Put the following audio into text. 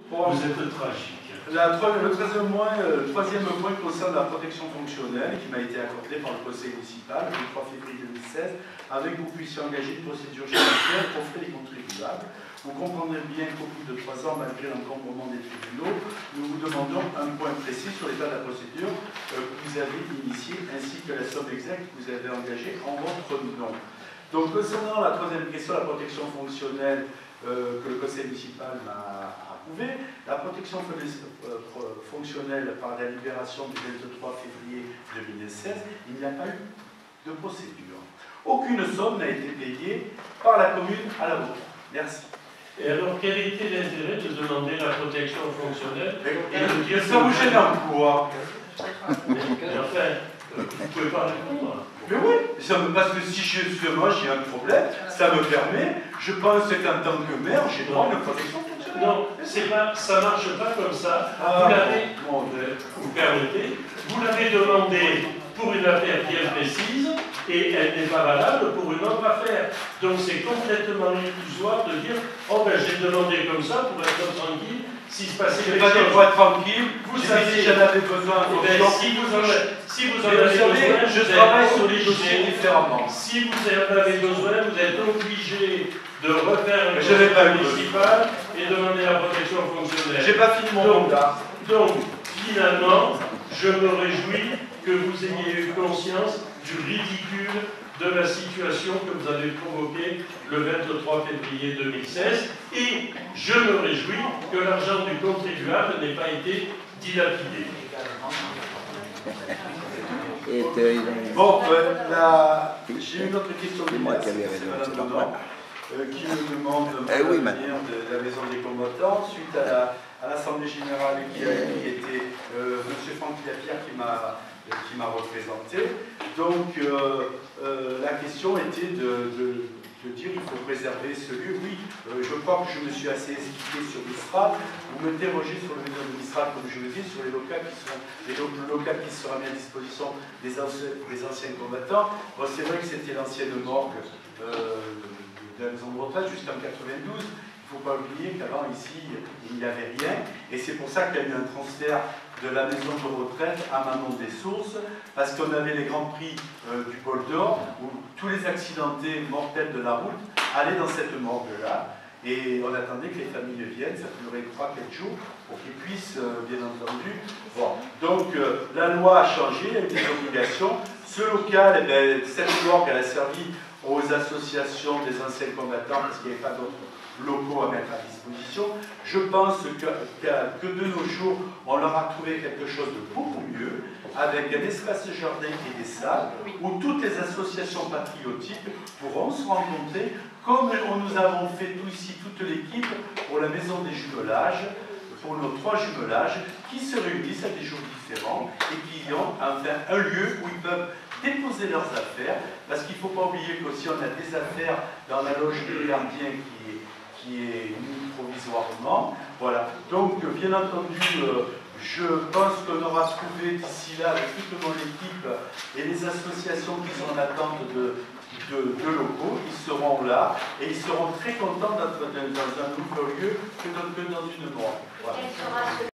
Vous êtes tragique. Le troisième point concerne la protection fonctionnelle qui m'a été accordée par le conseil municipal le 3 février 2016, avec que vous puissiez engager une procédure judiciaire pour frais des contribuables. Vous comprendrez bien qu'au bout de 3 ans, malgré l'encombrement des tribunaux, nous vous demandons un point précis sur l'état de la procédure que vous avez initiée, ainsi que la somme exacte que vous avez engagée en votre nom. Donc, concernant la troisième question, la protection fonctionnelle que le conseil municipal m'a approuvé, la protection fonctionnelle par la libération du 23 février 2016, il n'y a pas eu de procédure. Aucune somme n'a été payée par la commune à l'avocat. Merci. Et alors, quel était l'intérêt de demander la protection fonctionnelle et de dire ça vous gêne en quoi? Enfin, vous ne pouvez pas répondre. Mais oui, parce que si justement j'ai un problème, ça me permet, je pense qu'en tant que maire, j'ai droit à une protection fonctionnelle. Non, ça ne marche pas comme ça. Vous permettez, vous l'avez demandé pour une affaire bien précise et elle n'est pas valable pour une autre affaire. Donc c'est complètement illusoire de dire « Oh ben j'ai demandé comme ça pour être tranquille ». Si se passait quelque chose, pour être tranquille, vous savez, si j'en avais besoin, si vous en avez besoin, je travaille sur les dossiers différemment. Si vous en avez besoin, vous êtes obligé de refaire un conseil municipal et demander la protection fonctionnelle. J'ai pas fini mon mandat. Donc, finalement, je me réjouis que vous ayez eu conscience du ridicule de la situation que vous avez provoquée le 23 février 2016 et je me réjouis que l'argent du contribuable n'ait pas été dilapidé. Bon, j'ai une autre question qui me demande de la maison des combattants suite à l'Assemblée générale qui était M. Franck Lapierre qui m'a représenté. Donc la question était de dire qu'il faut préserver ce lieu. Oui, je crois que je me suis assez expliqué sur Mistral. Vous m'interrogez sur le maison de Mistral, comme je le dis, sur les locaux qui seront mis à disposition des anciens combattants. Bon, c'est vrai que c'était l'ancienne morgue de la maison de retraite jusqu'en 92. Il ne faut pas oublier qu'avant, ici, il n'y avait rien. Et c'est pour ça qu'il y a eu un transfert de la maison de retraite à Manon des Sources, parce qu'on avait les grands prix du Bol d'Or, où tous les accidentés mortels de la route allaient dans cette morgue-là. Et on attendait que les familles viennent, ça durait 3-4 jours, pour qu'ils puissent, bien entendu. Bon. Donc, la loi a changé, il y a eu des obligations. Ce local, cette morgue, elle a servi aux associations des anciens combattants, parce qu'il n'y avait pas d'autres locaux à mettre à disposition. Je pense que de nos jours, on leur a trouvé quelque chose de beaucoup mieux, avec un espace jardin et des salles, où toutes les associations patriotiques pourront se rencontrer, comme nous avons fait ici toute l'équipe pour la maison des jumelages, pour nos 3 jumelages, qui se réunissent à des jours différents et qui ont enfin un lieu où ils peuvent déposer leurs affaires, parce qu'il ne faut pas oublier qu'aussi on a des affaires dans la loge du gardien qui est mis provisoirement. Voilà. Donc, bien entendu, je pense qu'on aura trouvé d'ici là, avec toute mon équipe et les associations qui sont en attente de locaux, ils seront là et ils seront très contents d'être dans un nouveau lieu que dans une morgue. Voilà.